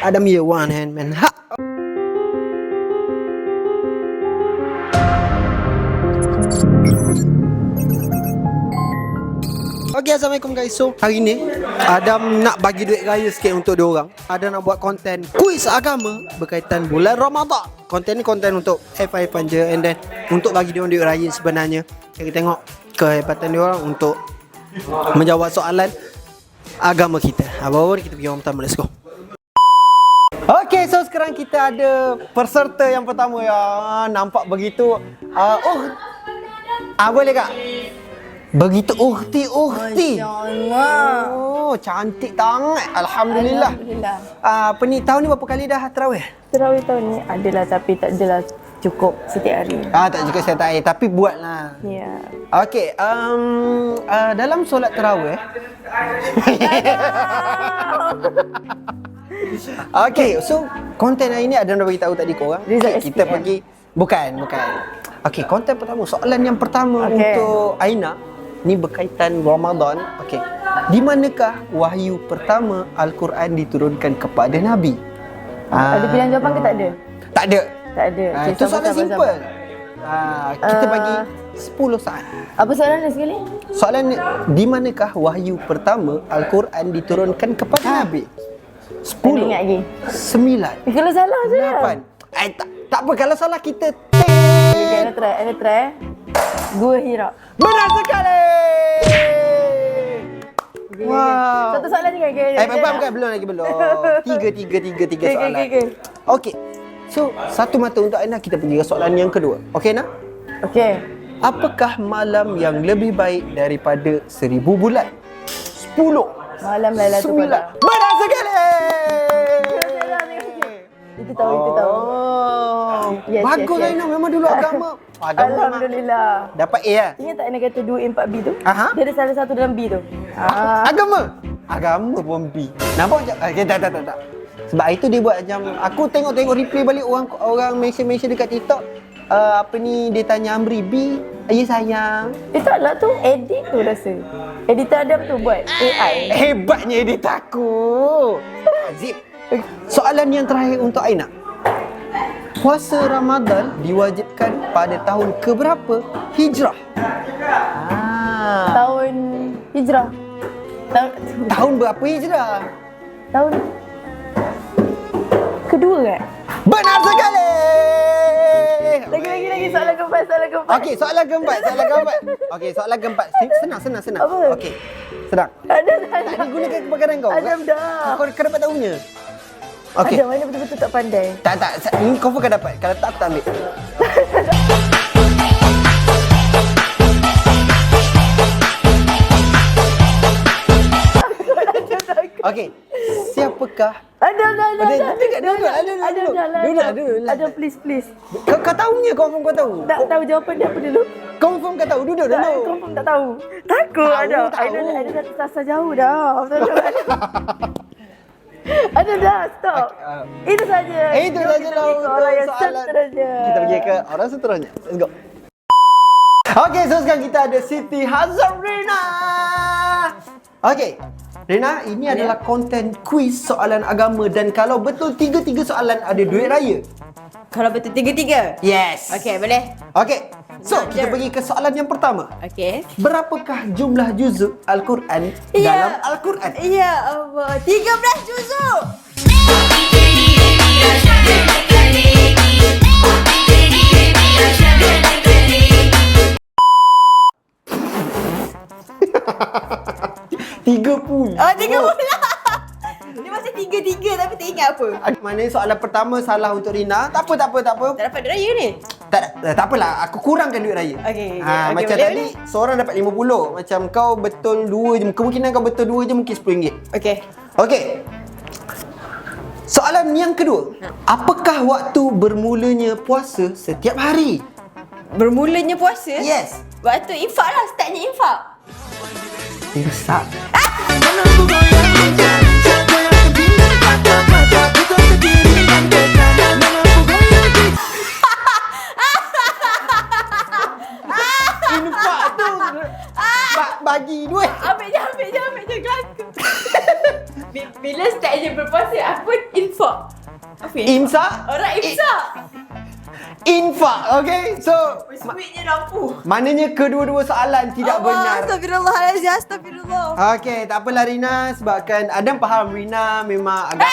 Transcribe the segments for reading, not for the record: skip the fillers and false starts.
Adam year one handman. Ha. Okay, Assalamualaikum guys. So, hari ni Adam nak bagi duit raya sikit untuk diorang. Adam nak buat konten kuis agama berkaitan bulan Ramadan. Konten ni konten untuk fun je, and then untuk bagi diorang duit raya sebenarnya. Kita tengok kehebatan diorang untuk menjawab soalan agama kita. Apa-apa kita pergi orang pertama, let's go. Okay, so sekarang kita ada peserta yang pertama ya. Nampak begitu boleh kak? Begitu uhti. Masya-Allah. Oh, cantik sangat. Alhamdulillah. Alhamdulillah. Apa ni, tahun ni berapa kali dah tarawih? Terawih tahun ni adalah, tapi tak adalah cukup setiap hari. Tak cukup setiap hari, tapi buatlah. Ya. Okey, dalam solat tarawih. Okey, so konten hari ni ada nak bagi tahu tadi korang. Okay, kita pergi bukan. Okey, konten pertama, soalan yang pertama untuk Aina ni berkaitan Ramadan. Okey. Di manakah wahyu pertama Al-Quran diturunkan kepada Nabi? Ada pilihan jawapan ke tak ada? Tak ada. Tak ada. Okay, Itu soalan simple. Kita bagi 10 saat. Apa soalan ni sekali? Soalan ni, di manakah wahyu pertama Al-Quran diturunkan kepada Nabi? 10. Ingat lagi. 9. Kalau salah je lah. 8. Tak apa, kalau salah kita Okay, Ana try. Gua Hira. Benar sekali. Wow. Satu soalan je kan? Bukan, belum. Tiga soalan. Okey. So, satu mata untuk Aina, kita pergi ke soalan yang kedua. Okey, Aina? Okey. Apakah malam yang lebih baik daripada 1000 bulan? 10. Malam Lailatul Qadar. Benar sekali. Itu tahu. Yes, Bagus yes. Aina, memang dulu agama Alhamdulillah. dapat A lah. Ingat tak Aina kata 2A 4B tu? Aha. Dia ada salah satu dalam B tu. Agama pun B. Nampak macam tak. Sebab hari tu dia buat macam, aku tengok replay balik orang mention dekat TikTok. Dia tanya Amri, B, ya sayang. Taklah tu edit tu rasa. Editor Adam tu buat AI. Hebatnya editor aku. Zip. Soalan yang terakhir untuk Aina. Puasa Ramadan diwajibkan pada tahun keberapa Hijrah? Tahun Hijrah. Tahun berapa Hijrah? Tahun kedua kan? Benar sekali. Lagi soalan keempat. Okey, soalan keempat. Okey, soalan keempat. Senang. Apa? Okey. Senang. Ada. Tak digunakan kepakaran kau. Adam dah. Kau dapat tahunya. Okey. Adam mana betul-betul tak pandai. Tak. Ini kau akan dapat. Kalau tak, aku tak ambil. Okey. Siapakah? Ada. Duduk. Ada please. Kau tahunya, confirm kau tahu. Tak tahu jawapan dia apa dulu. Confirm kau tahu. Duduk dulu. Confirm tak tahu. Takut ada. Ada satu sasa jauh dah. Ada dah, stop. Itu saja. Itu saja lah untuk orang yang soalan. seterusnya. Kita pergi ke orang seterusnya. Let's go. Okey, so sekarang kita ada Siti Hazarina. Okey, Rina, ini adalah konten kuis soalan agama, dan kalau betul tiga soalan ada duit raya. Kalau betul tiga-tiga? Yes. Okey, boleh. Okey, so kita pergi ke soalan yang pertama. Okey. Berapakah jumlah juzuk Al-Quran dalam Al-Quran? Ya Allah, 13 juzuk. Tiga puluh. 30. Dia macam tiga tapi tak ingat apa. Maknanya soalan pertama salah untuk Rina. Tak apa. Tak dapat duit raya ni? Tak apalah, aku kurangkan duit raya. Okey, macam boleh, tadi seorang dapat 50. Macam kau betul 2 je. Kemungkinan kau betul 2 je mungkin RM10. Okey. Soalan yang kedua. Apakah waktu bermulanya puasa setiap hari? Bermulanya puasa? Yes. Waktu infak lah, startnya infak. Imsak. Infak tu bagi duit. Ambil je kelakar. Bila start je berpuasa, apa Infak. Apa ya? Imsak. Orang imsak. Infak. Okay. So Sweetnya rampu. maknanya kedua-dua soalan tidak benar. Astagfirullahaladzim. Astagfirullah. Okay, tak apalah Rina sebabkan Adam faham Rina memang agak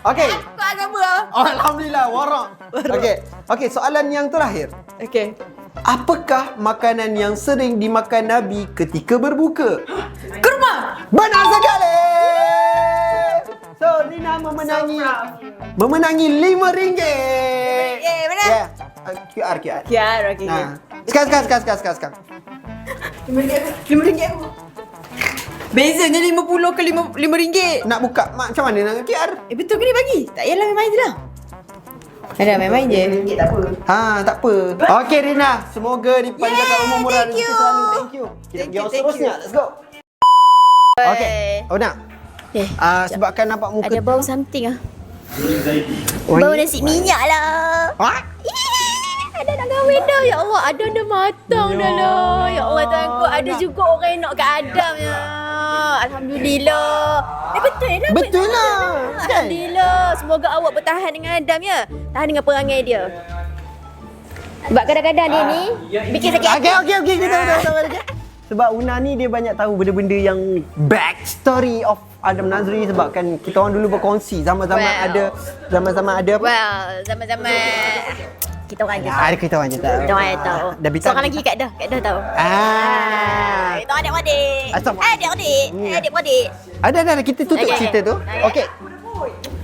okay. Kau agama lah. Oh, Alhamdulillah, warak. Okay, soalan yang terakhir. Okay. Apakah makanan yang sering dimakan Nabi ketika berbuka? Kurma. Benar sekali. So, Rina memenangi RM5. Mana? Yeah. QR. QR, okay. Nah. Sekarang. RM5 aku. Bezanya 50 ke RM5. Nak buka macam mana nak QR? Betul ke ni bagi? Tak payahlah main-main je lah. Ada main-main je. RM5 tak apa. Tak apa. Okey Rina, semoga dipanjangkan umur murah thank you. selalu. Thank you. Kita Thank pergi you, orang thank seterusnya. you. Let's go. Okey. Nak. Okay. Sebabkan nampak muka Ada bau something ah. wangi. Bau nasi minyak lah. Ha? Ada nak kahwin dah. Ya Allah, Adam dah matang dah lah. Ya Allah, Tuanku. Ada juga orang yang nak kat Adam ya. Alhamdulillah. Betul lah. Betul lah. Alhamdulillah. Semoga awak bertahan dengan Adam ya. Tahan dengan perangai dia. Sebab kadang-kadang dia ni bikin sakit hati. Okey. Kita okay. Sebab Una ni dia banyak tahu benda-benda yang backstory of Adam Nazri sebabkan kita orang dulu berkongsi zaman-zaman ada apa? Well, zaman-zaman kita orang je. Ada kita orang je tahu. Kita orang je tahu. Dah bintang. Seorang lagi Kak Dah tahu. Kita adik-adik. Adik-adik. Adik-adik. Ada kita tutup Okay. cerita tu.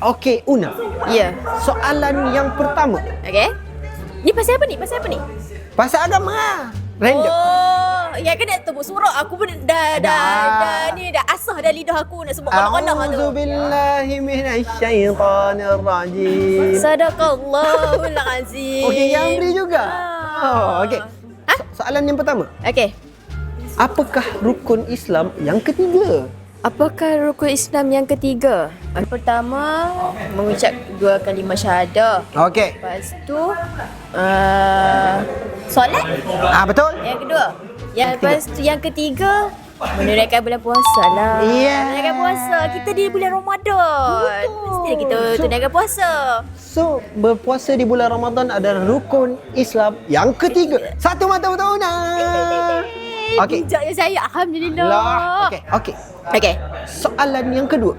Okey, Una. Ya. Soalan yang pertama. Okey. Ni pasal apa ni? Pasal agama lah. Random. Oh, yang kena tebuk surah. Aku pun dah asah dah lidah aku nak sebut Allah tu. A'udzubillahi minasyaitonir rajim. Sadaqallahul azim. Okey, yang beri juga. Okey. Ha? Soalan yang pertama. Okey. Apakah rukun Islam yang ketiga? Apakah rukun Islam yang ketiga? Yang pertama, mengucap 2 kalimah syahadah. Okey. Lepas tu, solat. Betul? Yang kedua. Lepas tu yang ketiga, menunaikan bulan puasa lah. Yeah. Menunaikan puasa. Kita di bulan Ramadan. Mestilah kita tunaikan puasa. So, berpuasa di bulan Ramadan adalah rukun Islam yang ketiga. Satu mata betul nak. Okey. Bijak ya saya. Alhamdulillah. Lah. Okey. Okey. Soalan yang kedua.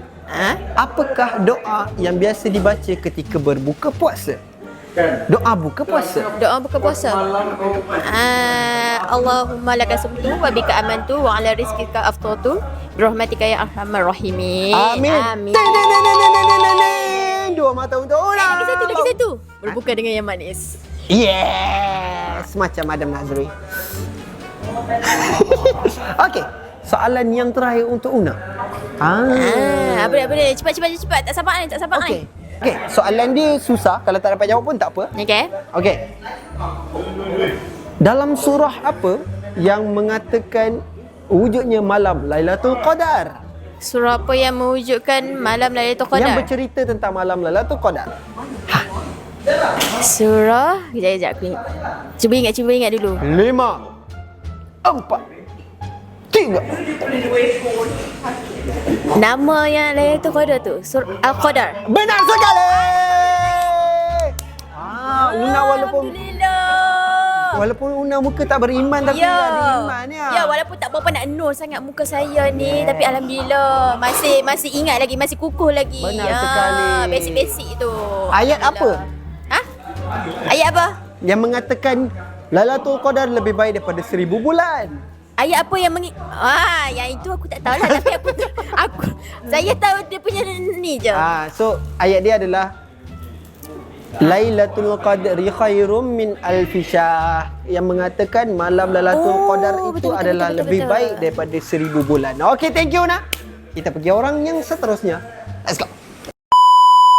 Apakah doa yang biasa dibaca ketika berbuka puasa? Doa buka puasa. Doa buka puasa. Allahumma laka sumtu wa bika amantu wa ala rizqika aftartu bi rahmatika ya arhamar rahimin. Amin. Dua mata untuk orang. Lagi satu. Berbuka dengan yang manis. Yes. Macam Adam Nazri. Okey. Soalan yang terakhir untuk Una. Apa dia? Cepat. Tak sabar ni. Okey, soalan dia susah. Kalau tak dapat jawab pun tak apa. Okey. Dalam surah apa yang mengatakan wujudnya malam Lailatul Qadar? Surah apa yang mewujudkan malam Lailatul Qadar? Yang bercerita tentang malam Lailatul Qadar. Surah, kejap aku ingat. Cuba ingat dulu. 5 4 3. Nama yang Lailatul Qadar tu Surah Al-Qadar. Benar sekali. Una walaupun Una muka tak beriman tapi ada iman ya. Ya, walaupun tak berapa nak nur sangat muka saya ni, tapi alhamdulillah masih ingat lagi, masih kukuh lagi. Benar sekali. Basic tu. Ayat apa? Ayat apa? Yang mengatakan Lailatul Qadar lebih baik daripada 1000 bulan. Ayat apa yang yang itu aku tak tahulah tapi saya tahu dia punya ni je. So ayat dia adalah Lailatul Qadri khairum min alfi syahr, yang mengatakan malam Lailatul Qadar itu adalah lebih baik daripada 1000 bulan. Okey, thank you Nak. Kita pergi orang yang seterusnya. Let's go.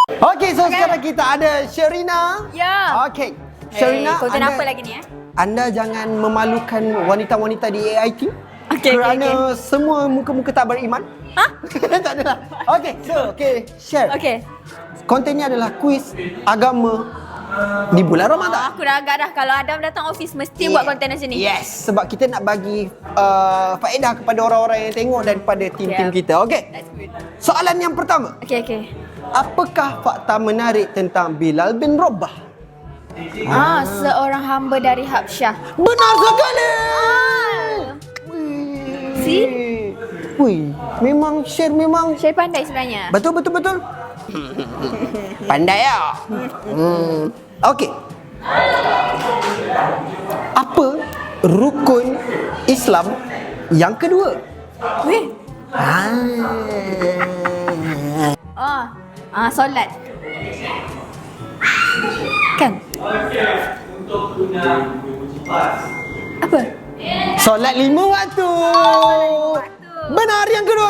Okey, so sekarang kita ada Sherina. Ya. Okey. Sherina, konten apa lagi ni Anda jangan memalukan wanita-wanita di AIT. Kerana semua muka-muka tak beriman. Tak adalah. Okey, share. Okey. Kontennya adalah kuis agama di bulan Ramadan. Aku dah agak dah. Kalau Adam datang office mesti buat konten macam ni. Yes, sebab kita nak bagi faedah kepada orang-orang yang tengok dan pada tim-tim kita. Okey. That's good. Soalan yang pertama. Okey. Apakah fakta menarik tentang Bilal bin Rabah? Seorang hamba dari Habsyah. Benar sekali. See? Wih, memang share memang Saya pandai sebenarnya. betul. Pandai ya. Okey. Apa rukun Islam yang kedua? Weh. Solat. Kan? Apa? Solat 5 waktu. Benar yang kedua.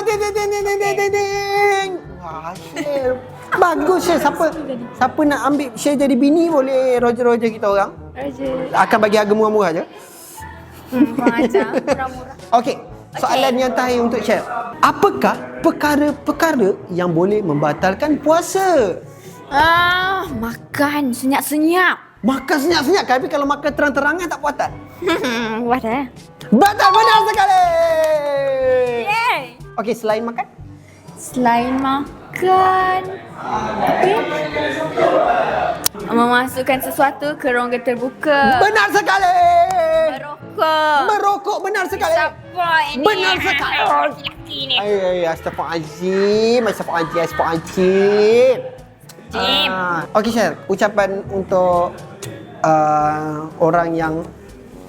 Ding. Wah, share. Bagus share. Siapa nak ambil share jadi bini boleh roger kita orang. Raja. Akan bagi harga murah-murah je. Kurang ajar. Murah-murah. Okey. Soalan yang terakhir untuk share. Apakah perkara-perkara yang boleh membatalkan puasa? Makan senyap-senyap. Makan senyap-senyap, tapi kalau makan terang-terangan tak puatan. Wadah. Batal, benar sekali. Yay. Okey, selain makan? Selain makan, memasukkan sesuatu ke rongga terbuka. Benar sekali. Merokok. Merokok, benar sekali. Siapa ini? Benar sekali. Lelaki ni. Astagfirullahaladzim. Jim. Okey, share. Ucapan untuk orang yang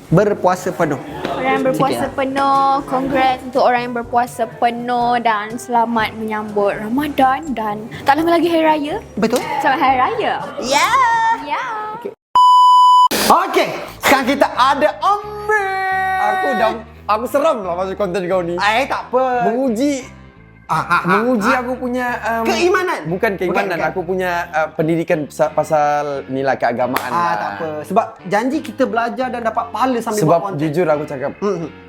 berpuasa penuh. Orang yang berpuasa Sikit, penuh. Congrats untuk orang yang berpuasa penuh dan selamat menyambut Ramadan dan tak lama lagi Hari Raya. Betul? Selamat Hari Raya. Ya. Ya. Okey, sekarang kita ada Amir. Aku seram lah masuk konten kau ni. Tak apa. Menguji aku punya Keimanan? Bukan keimanan, Bukan. aku punya pendidikan pasal nilai keagamaan lah. Tak apa. Sebab janji kita belajar dan dapat pahala sambil Sebab buat konten. jujur aku cakap,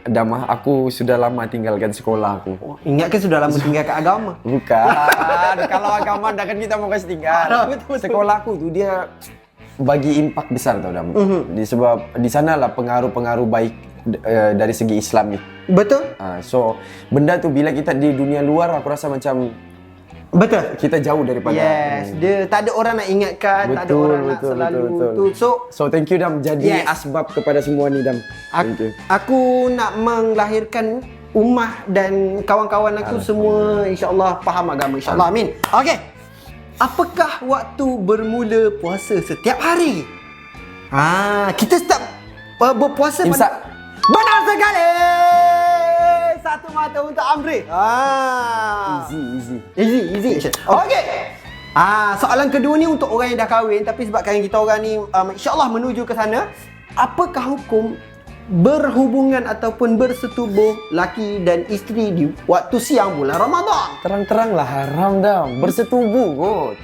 Damah, aku sudah lama tinggalkan sekolah aku. Ingat ke sudah lama tinggal kat agama? Bukan, kalau agama dah kan kita mau kasih tinggal. Betul. Sekolah aku tu dia bagi impak besar tau Dam. Sebab di sanalah pengaruh-pengaruh baik dari segi Islam ni. Betul? So benda tu bila kita di dunia luar aku rasa macam Betul. kita jauh daripada Yes, dia tak ada orang nak ingatkan, tak ada orang nak selalu tu. So thank you Dam, jadi Yes. asbab kepada semua ni Dam. Thank you. Aku nak melahirkan ummah dan kawan-kawan aku semua insya-Allah faham agama, insya-Allah. Amin. Okey. Apakah waktu bermula puasa setiap hari? Kita start berpuasa Imsak. Benar sekali. Satu mata untuk Amri. Easy. Okey. Soalan kedua ni untuk orang yang dah kahwin, tapi sebabkan kita orang ni insya-Allah menuju ke sana, apakah hukum berhubungan ataupun bersetubuh laki dan isteri di waktu siang bulan Ramadan? Terang-terang lah haram Dam, bersetubuh kot.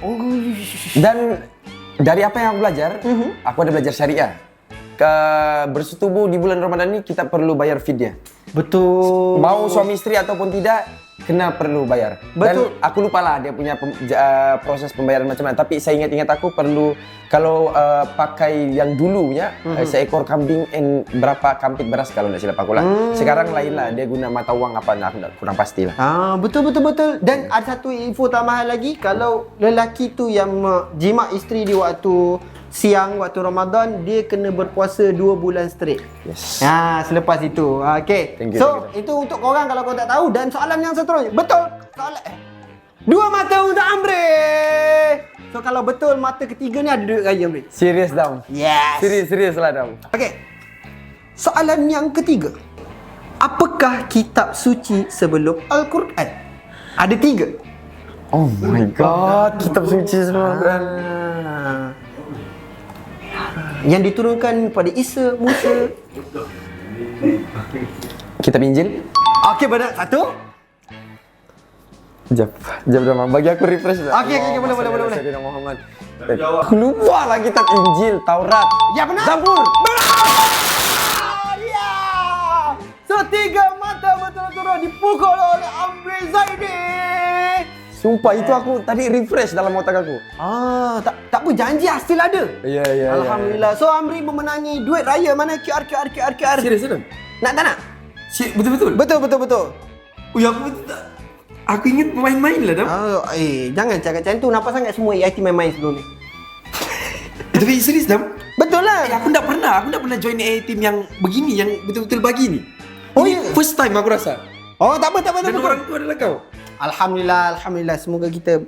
Dan dari apa yang aku belajar, aku ada belajar syariah. Bersetubuh di bulan Ramadan ni kita perlu bayar fidyah. Betul. Mau suami isteri ataupun tidak, kena perlu bayar. Betul. Dan aku lupa lah dia punya proses pembayaran macam mana. Tapi saya ingat aku perlu kalau pakai yang dulunya seekor kambing and berapa kampit beras kalau tidak silap aku lah. Sekarang lain lah, dia guna mata wang apa, aku kurang pasti lah. Betul. Dan ada satu info tambahan lagi, kalau lelaki tu yang jima isteri di waktu siang waktu Ramadan, dia kena berpuasa 2 bulan straight. Yes. Selepas itu. Okey. Thank you, So, thank itu untuk korang kalau kau tak tahu. Dan soalan yang seterusnya. Betul. Soalan 2 mata untuk Amri. So, kalau betul mata ketiga ni ada duit raya Amri. Serius Dam. Yes. Serius lah Dam. Okey. Soalan yang ketiga. Apakah kitab suci sebelum Al-Quran? Ada 3. Oh my god, kitab suci semua kan. Yang diturunkan pada Isa, Musa. Kitab Injil. Okey, benar. Satu. Jap Dam. Bagi aku refresh dah. Okey, boleh. Sayyidina Muhammad. Aku lupa lah kitab Injil, Taurat. Ya, benar. Zabur. Ya. So, 3 mata betul-betul dipukul oleh Amri Zaidi. Sumpah itu aku tadi refresh dalam otak aku. Tak apa, janji hasil ada. Ya. Alhamdulillah. So, Amri memenangi duit raya. Mana QR. Serius Dam? Nak tak nak? Betul-betul. Betul. Oh ya aku tak. Aku ingat main-main lah dah. Jangan cakap macam tu. Nampak sangat semua AIT main-main sebelum ni. Tapi serius dah. Betul lah. Aku tak pernah join A team yang begini, yang betul-betul begini. Oh, Ini ya? first time aku rasa. Oh, tak apa. Dan orang tu adalah kau. Alhamdulillah. Semoga kita...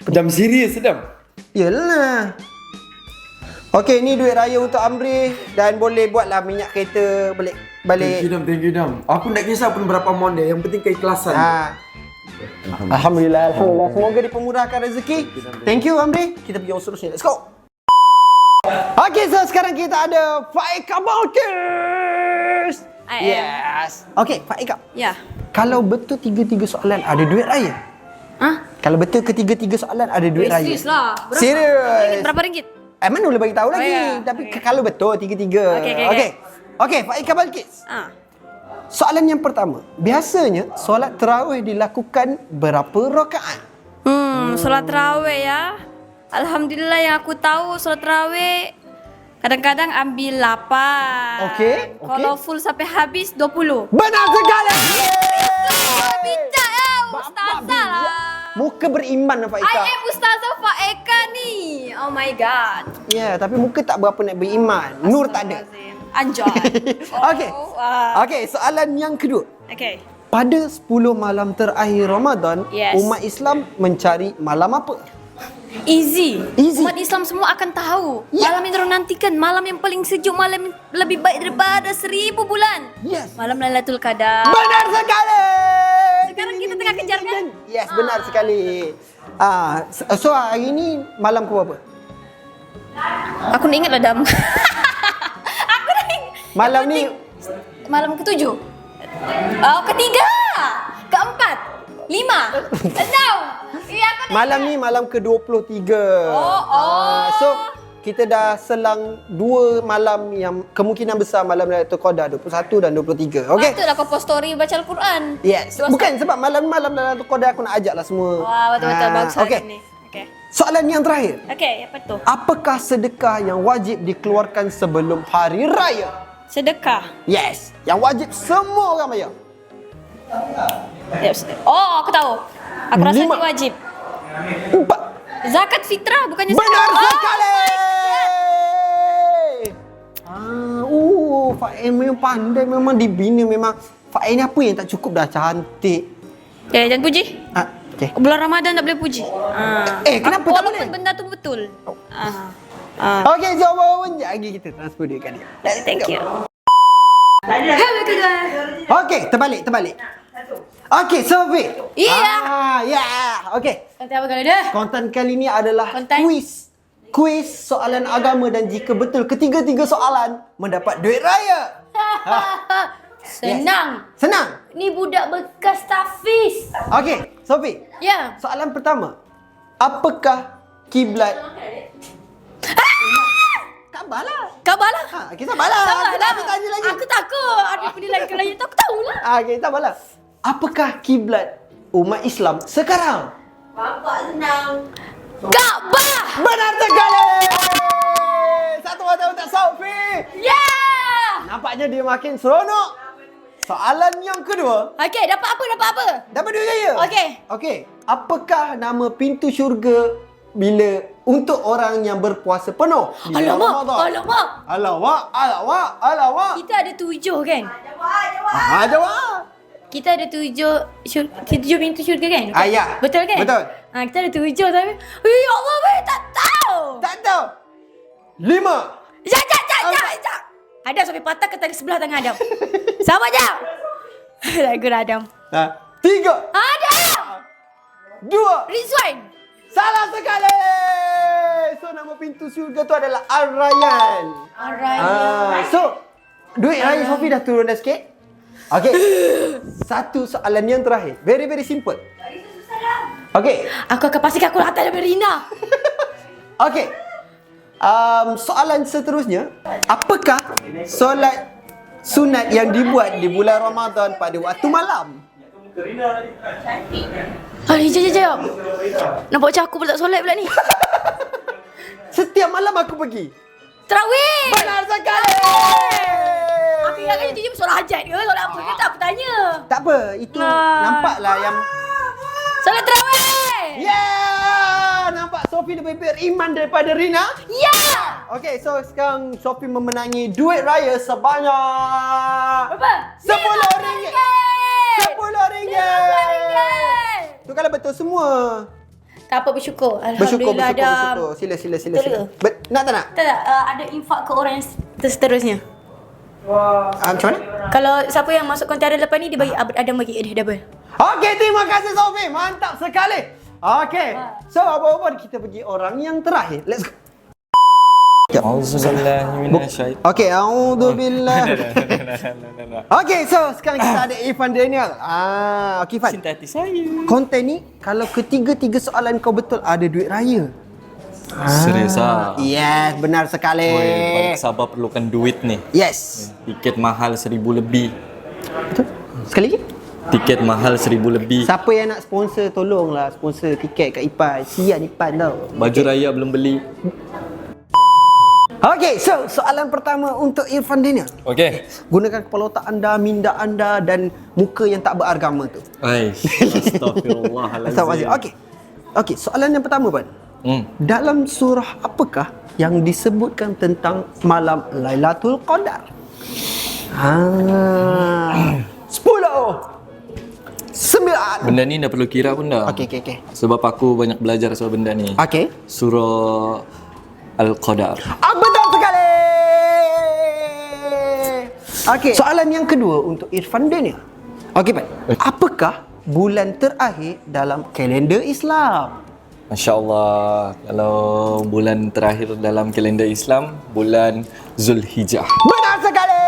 Pedam serius, sedam. Yelah. Okey, ni duit raya untuk Amri. Dan boleh buatlah minyak kereta balik. Thank you, Dam. Aku tak kisah pun berapa amount dia. Yang penting keikhlasan. Alhamdulillah. Semoga dipermudahkan rezeki. Thank you, Amri. Kita pergi yang seterusnya. Let's go. Okey, so sekarang kita ada Faika Balkis. Yes. Okey, Faika. Ya. Kalau betul tiga-tiga soalan ada duit raya? Kalau betul ketiga-tiga soalan ada duit raya? Serius lah. Serius. Berapa ringgit? Mana boleh bagi tahu lagi. ya. Tapi kalau betul tiga-tiga. Okey, Faika Balkis. Soalan yang pertama. Biasanya solat tarawih dilakukan berapa rakaat? Solat tarawih ya. Alhamdulillah yang aku tahu solat tarawih kadang-kadang ambil 8. Okey. Kalau full sampai habis 20. Benar sekali. Bijak ya, ustazah lah. Muka beriman Faika. I am Ustazah Faika ni. Oh my god. Ya, tapi muka tak berapa nak beriman. Nur tak ada. Anjay. Okey. Okey, soalan yang kedua. Okey. Pada 10 malam terakhir Ramadan, Yes. umat Islam mencari malam apa? Easy. Easy. Umat Islam semua akan tahu. Ya. Malam yang diorang nantikan, malam yang paling sejuk, malam yang lebih baik daripada 1000 bulan. Yes. Malam Lailatul Qadar. Benar sekali. Sekarang kita tengah kejar kan? Yes, benar sekali. So hari ni malam ke berapa? Aku nak ingat lah Dam. Aku dah ingat. Malam ni Malam ke-7. Oh, ketiga. Keempat. 5. 6. Ya, aku dah malam ni malam ke-23. So kita dah selang 2 malam yang kemungkinan besar malam Lailatul Qadar 21 dan 23. Okey. Patutlah kau post story baca Al-Quran. Yes. Bukan sebab malam-malam Lailatul Qadar aku nak ajaklah semua. Wah, betul-betul bagus Okey. ni. Okey. Soalan yang terakhir. Okey, apa tu? Apakah sedekah yang wajib dikeluarkan sebelum hari raya? Sedekah. Yes. Yang wajib semua orang bayar. Oh, aku tahu. Aku rasa 5. ni wajib. 4. Zakat fitrah bukannya Benar sedekah. sekali. Faik memang pandai, memang dibina, memang Faik ni apa yang tak cukup dah cantik. Jangan puji. Okay. Bulan Ramadan tak boleh puji. Kenapa tak boleh? Walaupun benda tu betul. Okey, jawapan lagi kita transfer dia kan dia. Thank you. Okey, terbalik. Okey, Sofi. Ya. Okey. Nanti apa kali dah? Konten kali ni adalah Konten? Kuis soalan agama dan jika betul ketiga-tiga soalan mendapat duit raya. Senang. Senang. Ni budak bekas Tafiz. Okey, Sofi. Ya. Soalan pertama. Apakah kiblat? Sabarlah. Kabarlah. Kita sabarlah. Sabarlah. Aku tanya lagi. Aku takut. Ada penilaian lain tu aku tahulah. Okey, sabarlah. Apakah kiblat umat Islam sekarang? Bapak senang. Kaabah. Benar sekali. Satu mata untuk Sofi. Yeah. Nampaknya dia makin seronok. Soalan yang kedua. Okey, dapat apa? Dapat duit raya. Okey. Apakah nama pintu syurga bila untuk orang yang berpuasa penuh? Alamak. Alamak. Kita ada 7 kan? Jawab. Kita ada 7 pintu syurga kan? Ya. Betul kan? Betul. Kita ada 7 tapi ya Allah, weh, tak tahu. Tak tahu. 5. Jap. Adam sampai patah ke tadi sebelah tangan Adam. Sabar jap. Lagu Adam. 3. Adam. 2. Rizwan. Salah sekali. So nama pintu syurga tu adalah Ar-Rayyan. Alright. So duit raya Sofi dah turun dah sikit. Okey. Satu soalan yang terakhir. Very simple. Okey. Aku akan pastikan aku hantar daripada Rina. Okey. Soalan seterusnya, apakah solat sunat yang dibuat di bulan Ramadan pada waktu malam? Jap. Nampak macam aku pula tak solat pula ni. Setiap malam aku pergi. Terawih. Benar sekali. Aku ingatkan itu je solat hajat ke? Solat apa ke? Tak, aku tanya. Tak apa, itu nampaklah yang Solat tarawih. Yeah! Nampak Sophie lebih beriman daripada Rina? Ya. Okay, so sekarang Sophie memenangi duit raya sebanyak Berapa? RM10. RM10. Tu kalau betul semua. Tak apa, bersyukur. Bersyukur, Alhamdulillah bersyukur. ada. Sila. Betul ke? Nak tak nak? Tak, ada infak ke orang yang seterusnya. Macam mana? Kalau siapa yang masuk konten ada lepas ni, dia bagi Adam bagi dia double. Okay, terima kasih Sophie. Mantap sekali. Okay, so apa-apa kita pergi orang yang terakhir. Let's go. Auzubillahiminasyaitanir. Okay, a'udzubillah. Okay, so sekarang kita ada Irfan Daniel. Okay Irfan. Cinta hati saya. Konten ni kalau ketiga-tiga soalan kau betul ada duit raya. Serius ah. Yes, benar sekali. Oi, balik sabar perlukan duit ni. Yes. Tiket mahal 1,000 lebih. Betul? Sekali lagi. Tiket mahal 1,000 lebih. Siapa yang nak sponsor, tolonglah sponsor tiket kat Ipan. Sian Ipan tau. Baju raya belum beli. Okay, so soalan pertama untuk Irfan Daniel. Okey. Gunakan kepala otak anda, minda anda dan muka yang tak beragama tu. Ai, astagfirullahalazim. Astagfirullahalazim. Okay, soalan yang pertama Pan. Dalam surah apakah yang disebutkan tentang malam Lailatul Qadar? 10 9. Benda ni dah perlu kira pun dah. Okay. Sebab aku banyak belajar soal benda ni. Okay. Surah Al-Qadar. Betul sekali. Okay. Soalan yang kedua untuk Irfan Daniel. Okay, Pan. Apakah bulan terakhir dalam kalender Islam? Masya Allah, kalau bulan terakhir dalam kalender Islam, bulan Zulhijjah. Benar sekali.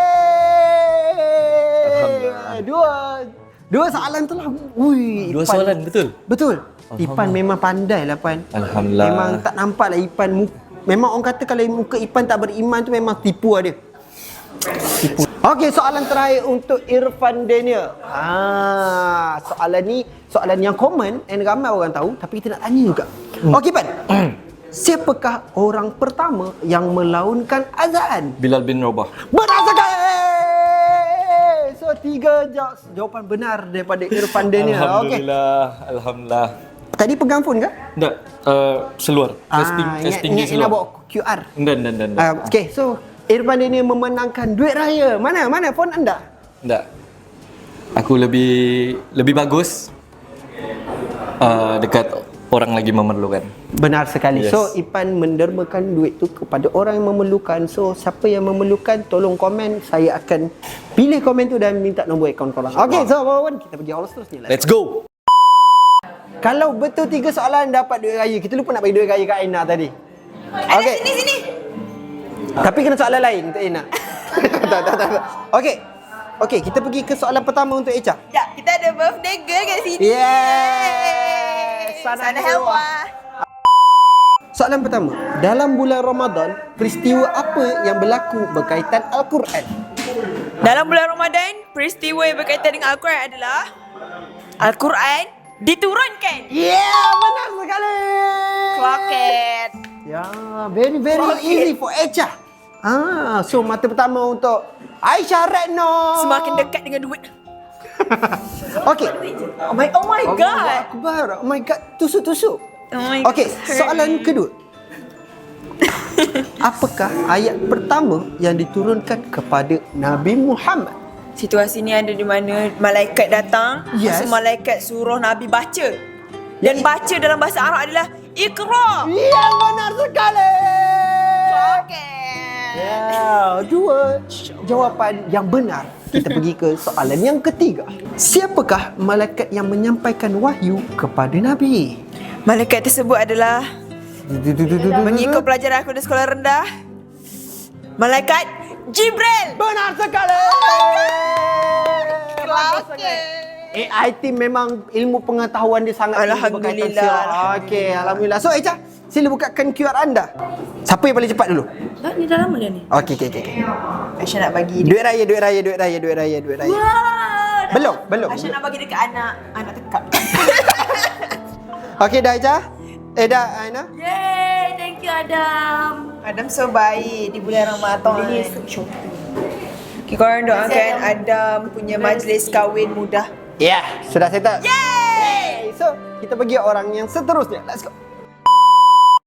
Alhamdulillah. Dua soalan tu lah. Ui, Dua Ipan. soalan, betul? Betul. Ipan memang pandai lah Pan. Alhamdulillah. Memang tak nampak lah Ipan. Memang orang kata kalau muka Ipan tak beriman tu memang tipu lah dia. Tipu. Okey, soalan terakhir untuk Irfan Daniel. Soalan ni soalan yang common and ramai orang tahu tapi kita nak tanya juga. Okey Pan. Siapakah orang pertama yang melaunkan azan? Bilal bin Rabah. Benar sekali. So 3 jawapan benar daripada Irfan Daniel. Okey. Alhamdulillah. Tadi pegang phone ke? Tak, seluar. Testing ingat seluar. nak bawa QR. Dan. Okey, so Irfan Daniel memenangkan duit raya. Mana phone anda? Tak. Aku lebih bagus dekat orang lagi memerlukan. Benar sekali. Yes. So Ipan mendermakan duit tu kepada orang yang memerlukan. So siapa yang memerlukan tolong komen. Saya akan pilih komen tu dan minta nombor akaun korang. Okey, so kawan kita pergi Allah seterusnya. Let's go. Kalau betul 3 soalan dapat duit raya. Kita lupa nak bagi duit raya kat Aina tadi. Okey. Sini. Tapi kena soalan lain untuk Aina. tak. Okey, kita pergi ke soalan pertama untuk Echa. Ya, kita ada birthday girl kat sini. Yes. Sana Helwa. Soalan pertama, dalam bulan Ramadan, peristiwa apa yang berlaku berkaitan Al-Quran? Dalam bulan Ramadan, peristiwa yang berkaitan dengan Al-Quran adalah Al-Quran diturunkan. Yeah, benar sekali. Clock it. Ya, very easy for Echa. So mata pertama untuk Aisyah Retno. Semakin dekat dengan duit. Okey. Oh my god. Akbar. Oh my god, tusuk. Oh my Okey, soalan kedua. Apakah ayat pertama yang diturunkan kepada Nabi Muhammad? Situasi ni ada di mana malaikat datang. Yes. So malaikat suruh Nabi baca. Dan baca dalam bahasa Arab adalah Iqra. Ya, benar sekali. Clock it. Ya, 2 jawapan yang benar. Kita pergi ke soalan yang ketiga. Siapakah malaikat yang menyampaikan wahyu kepada Nabi? Malaikat tersebut adalah mengikut pelajaran aku di sekolah rendah, malaikat Jibril. Benar sekali. AI team memang ilmu pengetahuan dia sangat tinggi berkaitan Alhamdulillah. sirah. Okey, alhamdulillah. So Echa, sila bukakan QR anda. Siapa yang paling cepat dulu? Ni dah lama dah ni. Okey. Aisyah nak bagi Duit raya. Belum. Aisyah nak bagi dekat anak tekak. Okey dah Echa. Dah Aina. Yay, thank you Adam. Adam so baik di bulan Ramadan. Okay, korang doakan Adam punya majlis kahwin mudah. Ya, sudah settle. Yay! So Kita pergi orang yang seterusnya. Let's go.